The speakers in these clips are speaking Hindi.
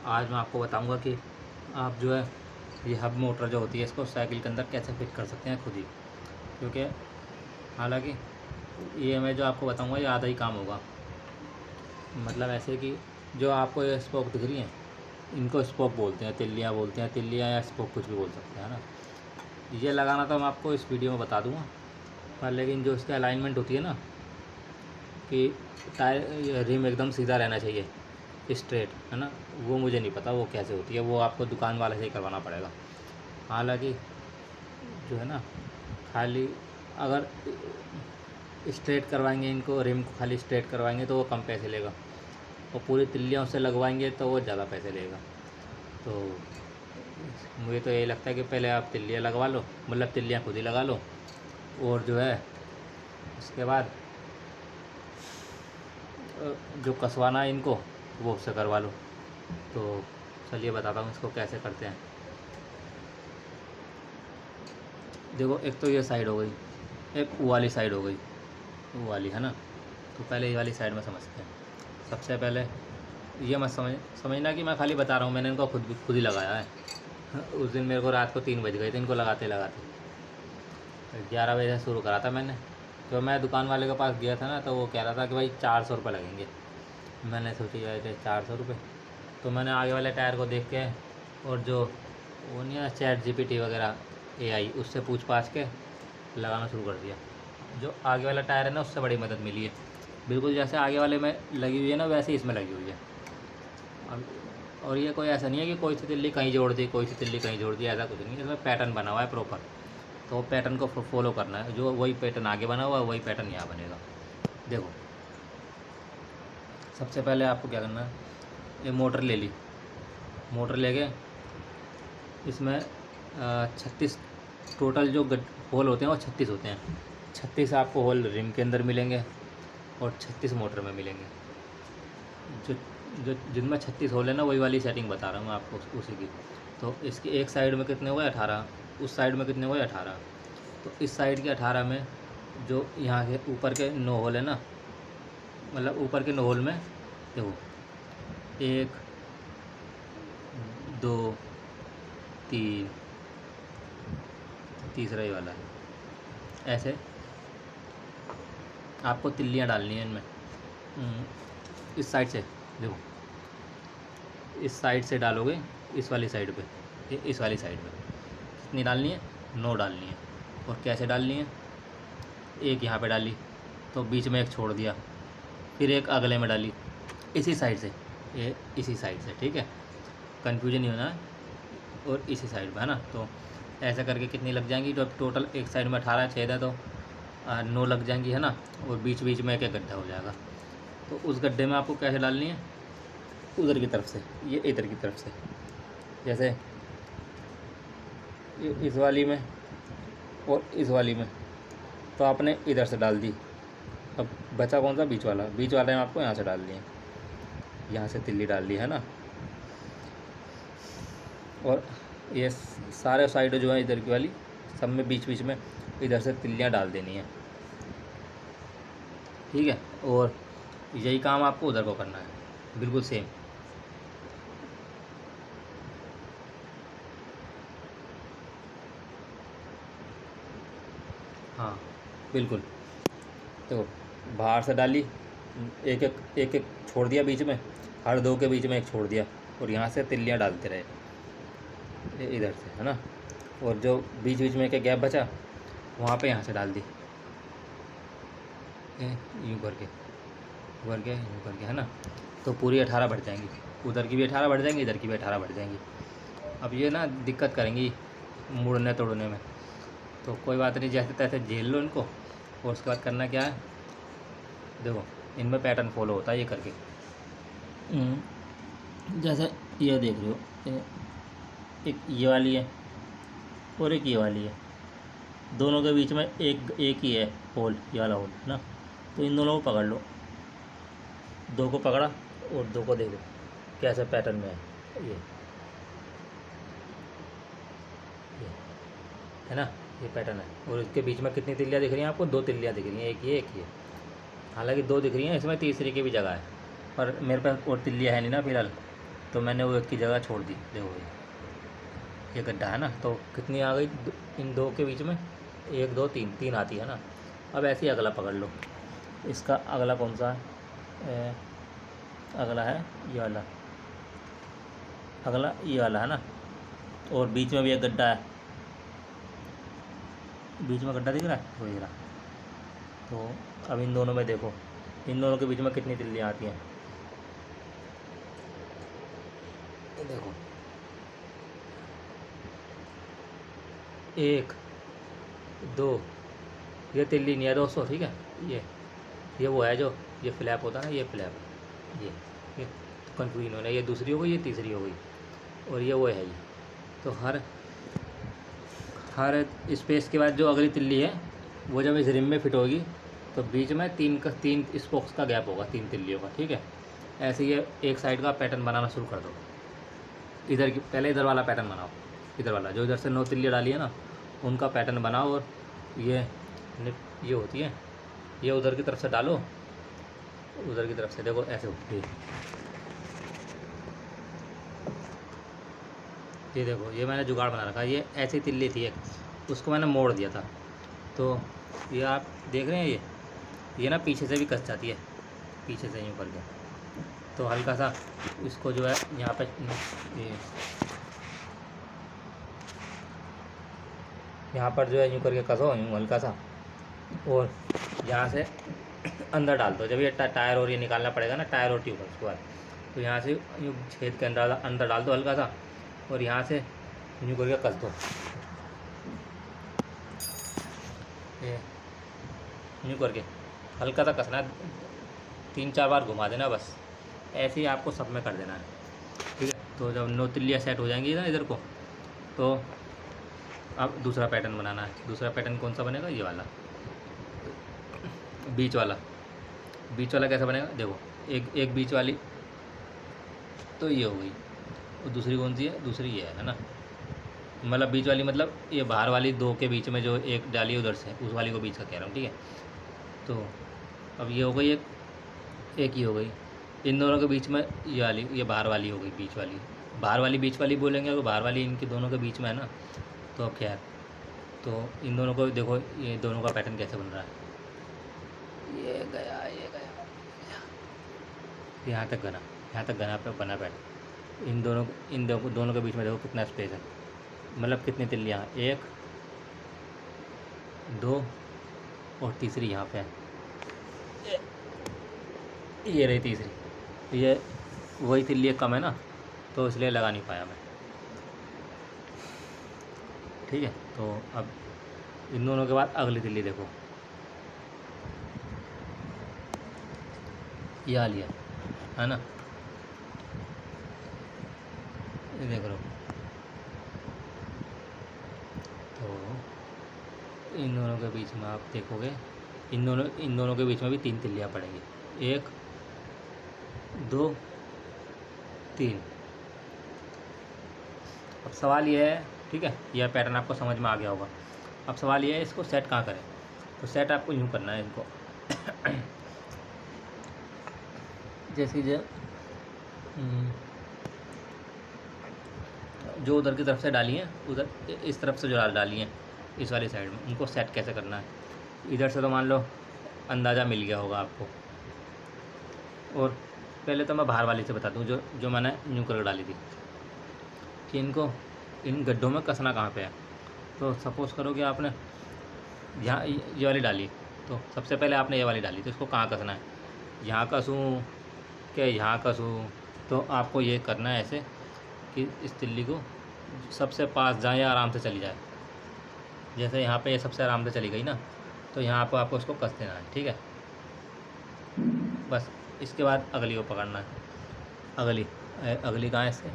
आज मैं आपको बताऊंगा कि आप जो है ये हब मोटर जो होती है इसको साइकिल के अंदर कैसे फिट कर सकते हैं खुद ही। क्योंकि हालांकि ये मैं जो आपको बताऊंगा ये आधा ही काम होगा। मतलब ऐसे कि जो आपको ये स्पोक दिख रही हैं इनको स्पोक बोलते हैं, तिल्लियाँ बोलते हैं, तिल्लियाँ या स्पोक कुछ भी बोल सकते हैं, है ना। ये लगाना तो मैं आपको इस वीडियो में बता दूंगा, पर लेकिन जो इसकी अलाइनमेंट होती है ना कि टायर रिम एकदम सीधा रहना चाहिए, स्ट्रेट, है ना, वो मुझे नहीं पता वो कैसे होती है, वो आपको दुकान वाले से ही करवाना पड़ेगा। हालांकि जो है ना, खाली अगर स्ट्रेट करवाएंगे इनको, रिम को खाली स्ट्रेट करवाएंगे तो वो कम पैसे लेगा, और पूरी तिल्लियाँ उससे लगवाएंगे तो वो ज़्यादा पैसे लेगा। तो मुझे तो यही लगता है कि पहले आप तिल्लियाँ लगवा लो, मतलब तिल्लियाँ खुद ही लगा लो, और जो है उसके बाद जो कसवाना है इनको वो उससे करवा लो। तो चलिए बताता हूँ इसको कैसे करते हैं। देखो, एक तो ये साइड हो गई, एक वो वाली साइड हो गई, वो वाली, है ना। तो पहले ये वाली साइड में समझते हैं। सबसे पहले ये मत समझना कि मैं खाली बता रहा हूँ, मैंने इनको खुद ही लगाया है। उस दिन मेरे को रात को 3 बज गए थे इनको लगाते लगाते, 11 बजे से शुरू करा था मैंने। तो मैं दुकान वाले के पास गया था ना, तो वो कह रहा था कि भाई 400 रुपये लगेंगे। मैंने सोची यार 400 रुपये, तो मैंने आगे वाले टायर को देख के, और जो वो नहीं है ChatGPT वगैरह AI, उससे पूछ पाछ के लगाना शुरू कर दिया। जो आगे वाला टायर है ना उससे बड़ी मदद मिली है। बिल्कुल जैसे आगे वाले में लगी हुई है ना वैसे ही इसमें लगी हुई है। और ये कोई ऐसा नहीं है कि कोई सी तिल्ली कहीं जोड़ दी, कोई सी तिल्ली कहीं जोड़ दी, ऐसा कुछ नहीं है। इसमें पैटर्न बना हुआ है प्रॉपर, तो वो पैटर्न को फॉलो करना है। जो वही पैटर्न आगे बना हुआ है वही पैटर्न यहाँ बनेगा। देखो, सबसे पहले आपको क्या करना है, एक मोटर ले ली। मोटर लेके इसमें 36 टोटल जो होल होते हैं वो 36 होते हैं। 36 आपको होल रिम के अंदर मिलेंगे और 36 मोटर में मिलेंगे। जो जो जिनमें 36 होल है ना वही वाली सेटिंग बता रहा हूँ मैं आपको उसी की। तो इसकी एक साइड में कितने हुए 18, उस साइड में कितने हुए 18। तो इस साइड के 18 में जो यहाँ के ऊपर के 9 होल है ना, मतलब ऊपर के 9 होल में देखो, 1 2 3, तीसरा ही वाला है। ऐसे आपको तिल्लियाँ डालनी है इनमें। इस साइड से देखो, इस साइड से डालोगे, इस वाली साइड पे, इस वाली साइड पे कितनी डालनी है, 9 डालनी है। और कैसे डालनी है, एक यहाँ पे डाली तो बीच में एक छोड़ दिया, फिर एक अगले में डाली इसी साइड से, ये इसी साइड से, ठीक है, कन्फ्यूजन नहीं होना है। और इसी साइड पे, है ना। तो ऐसा करके कितनी लग जाएंगी, तो टोटल एक साइड में 18 छेद है तो 9 लग जाएंगी, है ना। और बीच बीच में एक एक गड्ढा हो जाएगा। तो उस गड्ढे में आपको कैसे डालनी है, उधर की तरफ से, ये इधर की तरफ से, जैसे इस वाली में और इस वाली में, तो आपने इधर से डाल दी। अब बचा कौन सा, बीच वाला, बीच वाले में आपको यहाँ से डालनी है, यहाँ से तिल्ली डाल दी, है ना। और ये सारे साइड जो है इधर की वाली, सब में बीच बीच में इधर से तिल्लियाँ डाल देनी है, ठीक है। और यही काम आपको उधर को करना है, बिल्कुल सेम। हाँ बिल्कुल। देखो, बाहर से डाली, एक एक छोड़ दिया बीच में, हर 2 के बीच में एक छोड़ दिया, और यहाँ से तिल्लियाँ डालते रहे इधर से, है ना। और जो बीच बीच में एक गैप बचा वहाँ पे यहाँ से डाल दी, यूँ करके यूँ करके, है ना। तो पूरी 18 बढ़ जाएंगी, उधर की भी 18 बढ़ जाएंगी, इधर की भी 18 बढ़ जाएंगी। अब ये ना दिक्कत करेंगी मुड़ने तोड़ने में, तो कोई बात नहीं, जैसे तैसे झेल लो इनको। और उसके बाद करना क्या है, देखो इनमें पैटर्न फॉलो होता है ये करके। जैसे ये देख रहे हो, एक ये वाली है और एक ये वाली है, दोनों के बीच में एक ही है होल, ये वाला होल, है ना। तो इन दोनों को पकड़ लो, 2 को पकड़ा और 2 को देखो कैसे पैटर्न में है, ये है ना, ये पैटर्न है। और इसके बीच में कितनी तिल्लियाँ दिख रही हैं आपको, 2 तिल्लियाँ दिख रही हैं, एक ये एक ये। हालांकि 2 दिख रही हैं, इसमें तीसरी की भी जगह है, पर मेरे पास और तिल्लियाँ है नहीं ना फिलहाल, तो मैंने वो एक की जगह छोड़ दी। देखो ये गड्ढा है ना, तो कितनी आ गई इन दो के बीच में, 1 2 3 3 आती है ना। अब ऐसे ही अगला पकड़ लो, इसका अगला कौन सा है, अगला है ये वाला, अगला ये वाला है ना, और बीच में भी एक गड्ढा है, बीच में गड्ढा दिख रहा है, वो दिख रहा। तो अब इन दोनों में देखो, इन दोनों के बीच में कितनी तिल्लियाँ आती हैं, ये देखो 1 2, ये तिल्ली नहीं है दोस्तों, ठीक है। ये वो है जो ये फ्लैप होता है ना, ये फ्लैप, ये कन्फ्यूजन होना, ये दूसरी हो गई, ये तीसरी हो गई, और ये वो है ये। तो हर स्पेस के बाद जो अगली तिल्ली है वो जब इस रिम में फिट होगी तो बीच में 3 स्पोक्स का गैप होगा, 3 तिल्लियों का, ठीक है। ऐसे ये एक साइड का पैटर्न बनाना शुरू कर दो। इधर की पहले इधर वाला पैटर्न बनाओ, इधर वाला जो इधर से 9 तिल्लियाँ डाली है ना, उनका पैटर्न बनाओ, और ये होती है, ये उधर की तरफ से डालो, उधर की तरफ से देखो ऐसे होती है। ये देखो, ये मैंने जुगाड़ बना रखा, ये ऐसी तिल्ली थी एक, उसको मैंने मोड़ दिया था। तो ये आप देख रहे हैं, ये ना पीछे से भी कस जाती है, पीछे से यूँ करके। तो हल्का सा इसको जो है यहाँ पे ये यहाँ पर जो है यूँ करके कसो, यूँ हल्का सा, और यहाँ से अंदर डाल दो। जब ये टायर और ये निकालना पड़ेगा ना, टायर और ट्यूब उसके बाद, तो यहाँ से यूँ छेद के अंदर डाल दो हल्का सा, और यहाँ से यूँ करके कस दो, ये यूँ करके हल्का सा कसना है, 3 4 बार घुमा देना बस। ऐसे ही आपको सब में कर देना है, ठीक है। तो जब 9 तिल्लियाँ सेट हो जाएंगी ना इधर को, तो अब दूसरा पैटर्न बनाना है। दूसरा पैटर्न कौन सा बनेगा, ये वाला बीच वाला। बीच वाला कैसा बनेगा, देखो एक बीच वाली तो ये हो गई, और दूसरी कौन सी है, दूसरी ये है ना, मतलब बीच वाली, मतलब ये बाहर वाली 2 के बीच में जो एक डाली उधर से, उस वाली को बीच का कह रहा हूँ, ठीक है। तो अब ये हो गई एक ही हो गई, इन दोनों के बीच में ये वाली, ये बाहर वाली हो गई, बीच वाली, बाहर वाली बीच वाली बोलेंगे, तो बाहर वाली इनके दोनों के बीच में है ना। तो अब खैर, तो इन दोनों को देखो, ये दोनों का पैटर्न कैसे बन रहा है, ये गया, यहाँ तक गना, यहाँ तक गना पे बना पैटर्न। इन दोनों के बीच में देखो कितना स्पेस है, मतलब कितनी तिल्लियाँ, 1 2 और तीसरी यहाँ पे है, ये रही तीसरी। ये वही तिल्ली कम है ना, तो इसलिए लगा नहीं पाया मैं, ठीक है। तो अब इन दोनों के बाद अगली तिल्ली देखो, ये आ लिया है ना, ये देख लो। तो इन दोनों के बीच में आप देखोगे, इन दोनों के बीच में भी 3 तिल्लियाँ पड़ेंगी, 1 2 3। अब सवाल ये है, ठीक है, यह पैटर्न आपको समझ में आ गया होगा। अब सवाल ये है, इसको सेट कहाँ करें। तो सेट आपको यूँ करना है इनको जैसे जो उधर की तरफ से डाली हैं, उधर इस तरफ से जो डाली हैं इस वाली साइड में, उनको सेट कैसे करना है। इधर से तो मान लो अंदाज़ा मिल गया होगा आपको, और पहले तो मैं बाहर वाली से बता दूँ, जो मैंने यूँ करके डाली थी, कि इनको इन गड्ढों में कसना कहाँ पे है। तो सपोज़ करो कि आपने यहाँ ये वाली डाली, तो सबसे पहले आपने ये वाली डाली, तो इसको कहाँ कसना है, यहाँ कसूँ क्या यहाँ कसूँ। तो आपको ये करना है ऐसे कि इस तिल्ली को सबसे पास जाए या आराम से चली जाए। जैसे यहाँ पे ये सबसे आराम से चली गई ना, तो यहाँ पर आपको इसको कस देना है, ठीक है। बस इसके बाद अगली को पकड़ना है, अगली कहाँ है इससे,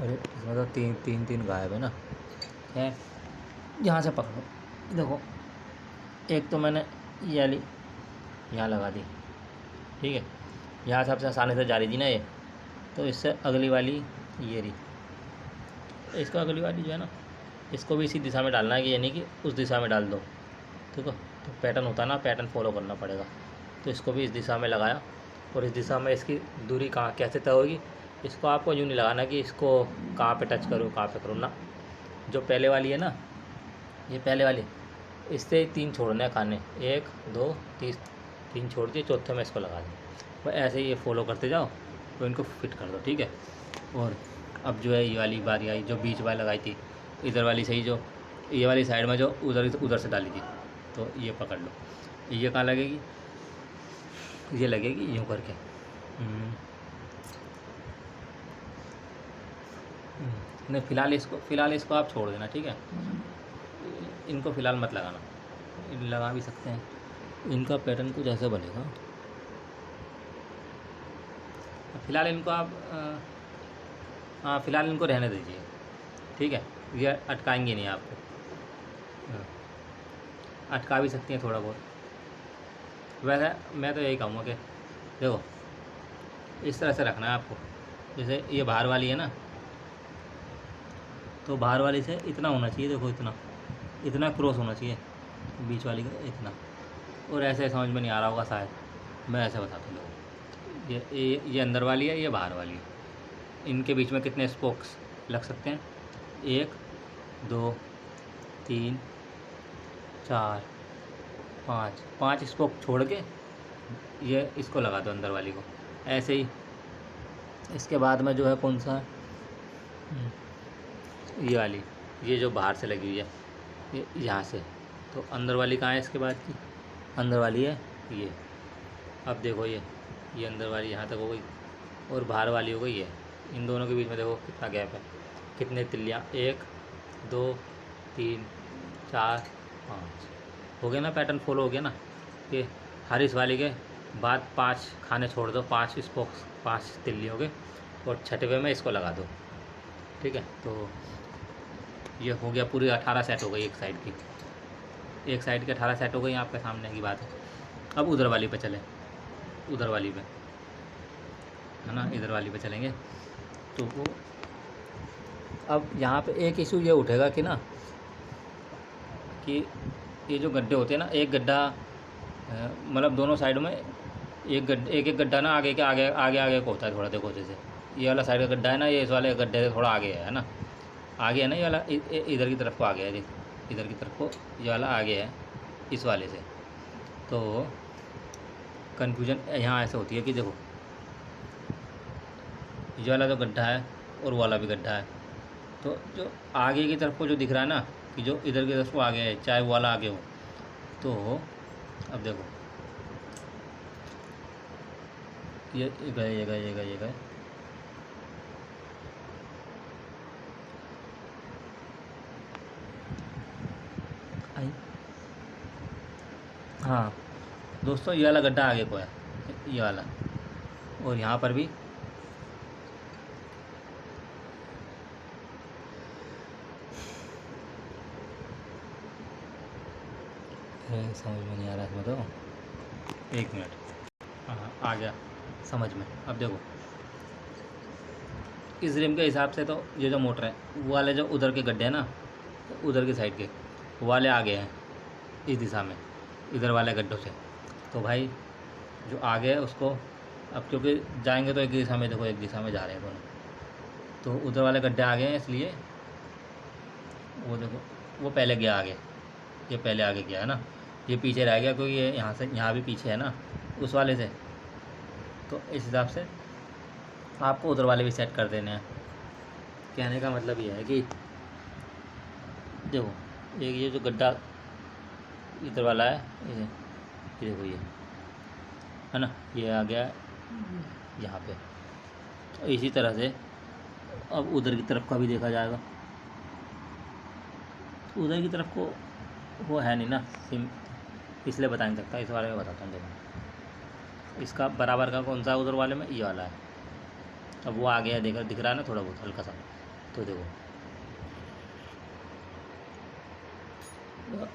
अरे इसमें तो तीन गायब है ना, है। यहाँ से पकड़ो, देखो एक तो मैंने ये वाली यहाँ लगा दी, ठीक है, यहाँ सबसे आसानी से जा रही थी ना ये, तो इससे अगली वाली ये रही, इसका अगली वाली जो है ना इसको भी इसी दिशा में डालना है, कि यानी कि उस दिशा में डाल दो। ठीक है, तो पैटर्न होता है ना, पैटर्न फॉलो करना पड़ेगा। तो इसको भी इस दिशा में लगाया, और इस दिशा में इसकी दूरी कहाँ कैसे तय होगी, इसको आपको यूँ नहीं लगाना कि इसको कहाँ पे टच करो कहाँ पे करो ना। जो पहले वाली है ना, ये पहले वाली, इससे 3 छोड़ने हैं खाने, 1 2 3 छोड़ दिए, चौथे में इसको लगा दें। बस ऐसे ही ये फॉलो करते जाओ, तो इनको फिट कर दो। ठीक है, और अब जो है ये वाली बारी आई, जो बीच वाली लगाई थी, इधर वाली सही, जो ये वाली साइड में जो उधर से डाली थी, तो ये पकड़ लो। ये कहाँ लगेगी, ये लगेगी यूँ करके। नहीं, फ़िलहाल इसको आप छोड़ देना। ठीक है, इनको फ़िलहाल मत लगाना, लगा भी सकते हैं, इनका पैटर्न कुछ ऐसा बनेगा। फ़िलहाल इनको आप हाँ, फ़िलहाल इनको रहने दीजिए। ठीक है, ये अटकाएंगे नहीं आपको। अटका भी सकती हैं थोड़ा बहुत। वैसे मैं तो यही कहूँगा कि देखो, इस तरह से रखना है आपको। जैसे ये बाहर वाली है ना, तो बाहर वाली से इतना होना चाहिए, देखो इतना क्रॉस होना चाहिए, बीच वाली का इतना। और ऐसे समझ में नहीं आ रहा होगा शायद, मैं ऐसे बताता हूँ। देखो, ये अंदर वाली है, ये बाहर वाली है। इनके बीच में कितने स्पोक्स लग सकते हैं, 1 2 3 4 5 स्पोक छोड़ के ये इसको लगा दो अंदर वाली को। ऐसे ही इसके बाद में जो है कौन सा, ये वाली, ये जो बाहर से लगी हुई है, ये यहाँ से, तो अंदर वाली कहाँ है इसके बाद की, अंदर वाली है ये। अब देखो, ये अंदर वाली यहाँ तक हो गई, और बाहर वाली हो गई है। इन दोनों के बीच में देखो कितना गैप है, कितने तिल्लियाँ, 1 2 3 4 5 हो गया ना, पैटर्न फॉलो हो गया ना। ये हर इस वाली के बाद 5 खाने छोड़ दो, 5 स्पोक्स, 5 तिल्ली हो गए, और छठवें में इसको लगा दो। ठीक है, तो ये हो गया, पूरी 18 सेट हो गई एक साइड की, 18 सेट हो गई, आपके सामने की बात है। अब उधर वाली पे चलें, उधर वाली पे है ना, इधर वाली पे चलेंगे। तो वो अब यहाँ पे एक इशू ये उठेगा कि ना, कि ये जो गड्ढे होते हैं ना, एक गड्ढा मतलब दोनों साइडों में एक गड्ढा ना, आगे को होता है थोड़ा। देखो, जैसे ये वाला साइड का गड्ढा है ना, ये इस वाले गड्ढे से थोड़ा आगे है ना, आगे है ना, ये वाला इधर की तरफ को आगे है, इधर की तरफ को ये वाला आगे है इस वाले से। तो कन्फ्यूजन यहाँ ऐसे होती है कि देखो, ये वाला जो गड्ढा है और वो वाला भी गड्ढा है, तो जो आगे की तरफ को जो दिख रहा है ना, कि जो इधर की तरफ को आगे है, चाहे वो वाला आगे हो, तो अब देखो, ये गए हाँ दोस्तों, ये वाला गड्ढा आगे को है, ये वाला, और यहाँ पर भी समझ में नहीं आ रहा है, तो 1 मिनट। हाँ, आ गया समझ में। अब देखो, इस रिम के हिसाब से तो ये जो मोटर है, वो वाले जो उधर के गड्ढे हैं ना, उधर की साइड के वो वाले आगे हैं इस दिशा में, इधर वाले गड्ढों से। तो भाई जो आगे है उसको, अब क्योंकि जाएंगे तो एक दिशा में, देखो एक दिशा में जा रहे हैं दोनों, तो उधर वाले गड्ढे आगे हैं, इसलिए वो देखो, वो पहले गया आगे, ये पहले आगे गया है ना, ये पीछे रह गया, क्योंकि ये यहाँ से यहाँ भी पीछे है ना उस वाले से। तो इस हिसाब से आपको उधर वाले भी सेट कर देने हैं। कहने का मतलब ये है कि देखो, ये जो गड्ढा इधर वाला है, ये देखो, ये है ना, ये आ गया यहाँ पे। तो इसी तरह से अब उधर की तरफ का भी देखा जाएगा। उधर की तरफ को वो है नहीं ना सिम, इसलिए बता नहीं सकता, इस बारे में बताता हूँ। देखो, इसका बराबर का कौन सा उधर वाले में, ये वाला है। अब वो आ गया, देखा दिख रहा है ना थोड़ा बहुत हल्का सा। तो देखो,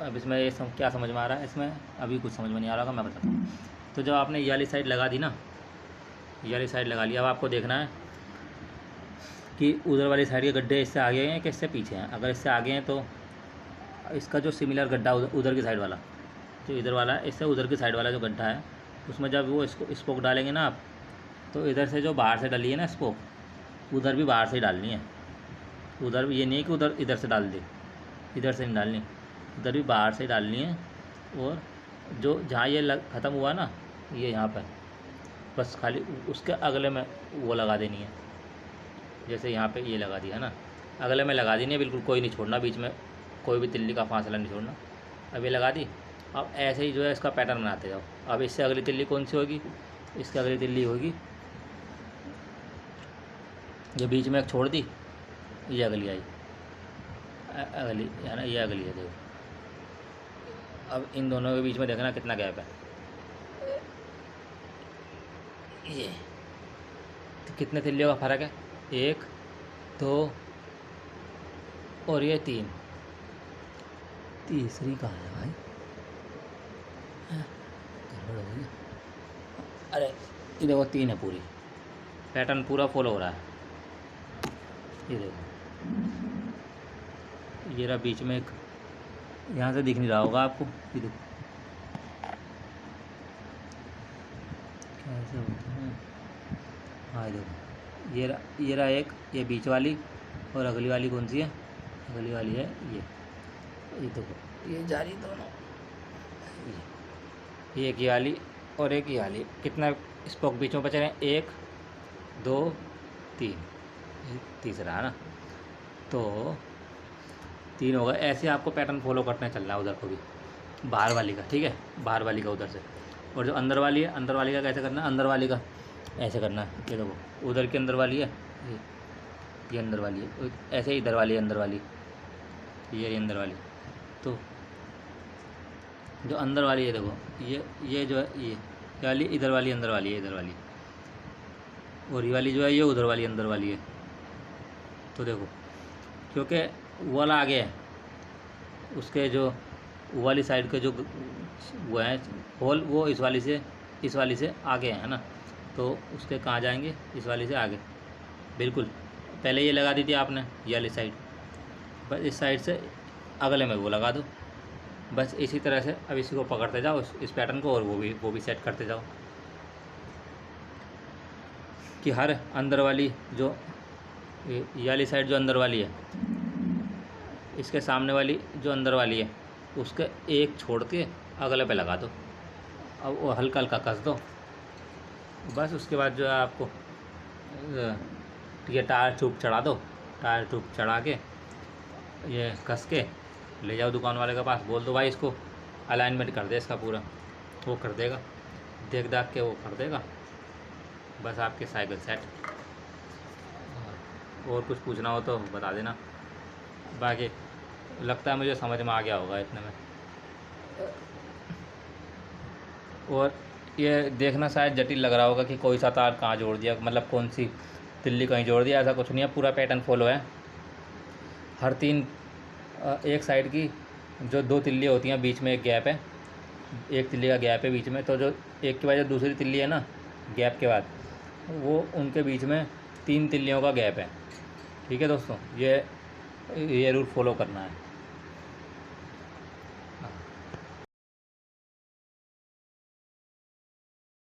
अब इसमें ये क्या समझ में आ रहा है, इसमें अभी कुछ समझ में नहीं आ रहा होगा, मैं बताता हूँ। तो जब आपने ये वाली साइड लगा दी ना, ये वाली साइड लगा लिया, अब आपको देखना है कि उधर वाली साइड के गड्ढे इससे आगे हैं कि इससे पीछे हैं। अगर इससे आगे हैं तो इसका जो सिमिलर गड्ढा उधर की साइड वाला, जो इधर वाला है, इससे उधर की साइड वाला जो गड्ढा है, उसमें जब वो इसको स्पोक डालेंगे ना आप, तो इधर से जो बाहर से डली है ना स्पोक, उधर भी बाहर से ही डालनी है। उधर भी ये नहीं कि उधर इधर से डाल दे, इधर से नहीं डालनी, उधर भी बाहर से ही डालनी है। और जो जहाँ ये ख़त्म हुआ ना, ये यहाँ पर बस खाली उसके अगले में वो लगा देनी है। जैसे यहाँ पे ये लगा दिया ना, अगले में लगा देनी है, बिल्कुल कोई नहीं छोड़ना, बीच में कोई भी तिल्ली का फासला नहीं छोड़ना। अब ये लगा दी। अब ऐसे ही जो है इसका पैटर्न बनाते जाओ। अब इससे अगली तिल्ली कौन सी होगी, इसकी अगली तिल्ली होगी जो बीच में एक छोड़ दी, ये अगली आई, अगली है ना, ये अगली है। देखो अब इन दोनों के बीच में देखना कितना गैप है, ये तो कितने तिल्लियों का फ़र्क है, 1 2 और ये 3, तीसरी कहाँ है भाई, गड़बड़ हो गई। अरे ये देखो 3 है, पूरी पैटर्न पूरा फॉलो हो रहा है। ये देखो, ये रहा बीच में एक, यहाँ से दिख नहीं रहा होगा आपको, ये देखो कैसे होता है। हाँ देखो, ये रहा एक, ये बीच वाली, और अगली वाली कौन सी है, अगली वाली है ये देखो, ये जा रही दोनों, ये एक ये वाली और एक ये वाली। कितना स्पोक बीच में बचे हैं, 1 2 3, तीसरा है ना, तो 3 होगा। ऐसे आपको पैटर्न फॉलो करने चलना है उधर को भी, बाहर वाली का, ठीक है, बाहर वाली का उधर से। और जो अंदर वाली है, अंदर वाली का कैसे करना है, अंदर वाली का ऐसे करना है। ये देखो उधर की अंदर वाली है, ये अंदर वाली है, ऐसे ही इधर वाली है अंदर वाली, ये अंदर वाली। तो जो अंदर वाली है देखो, ये जो है, ये वाली इधर वाली अंदर वाली है, इधर वाली, और ये वाली जो है ये उधर वाली अंदर वाली है। तो देखो क्योंकि वो वाला आगे है, उसके जो वो वाली साइड के जो वो है होल, वो इस वाली से आगे है ना, तो उसके कहाँ जाएंगे, इस वाली से आगे। बिल्कुल पहले ये लगा दी थी आपने, ये वाली साइड, बस इस साइड से अगले में वो लगा दो। बस इसी तरह से अब इसी को पकड़ते जाओ, इस पैटर्न को, और वो भी सेट करते जाओ कि हर अंदर वाली जो ये वाली साइड जो अंदर वाली है, इसके सामने वाली जो अंदर वाली है, उसके एक छोड़ के अगले पे लगा दो। अब वो हल्का हल्का कस दो बस। उसके बाद जो है आपको ये टायर ट्यूब चढ़ा दो, टायर ट्यूब चढ़ा के ये कस के ले जाओ दुकान वाले के पास, बोल दो भाई इसको अलाइनमेंट कर दे इसका पूरा, वो कर देगा, देख दाख के वो कर देगा। बस आपके साइकिल सेट। और कुछ पूछना हो तो बता देना, बाकी लगता है मुझे समझ में आ गया होगा इतने में। और ये देखना शायद जटिल लग रहा होगा कि कोई सा तार कहाँ जोड़ दिया, मतलब कौन सी तिल्ली कहीं जोड़ दिया, ऐसा कुछ नहीं है, पूरा पैटर्न फॉलो है। हर 3 एक साइड की जो 2 तिल्ली होती हैं, बीच में एक गैप है, एक तिल्ली का गैप है बीच में, तो जो एक के बाद जो दूसरी तिल्ली है ना गैप के बाद, वो उनके बीच में 3 तिल्लियों का गैप है। ठीक है दोस्तों, ये रूल फॉलो करना है।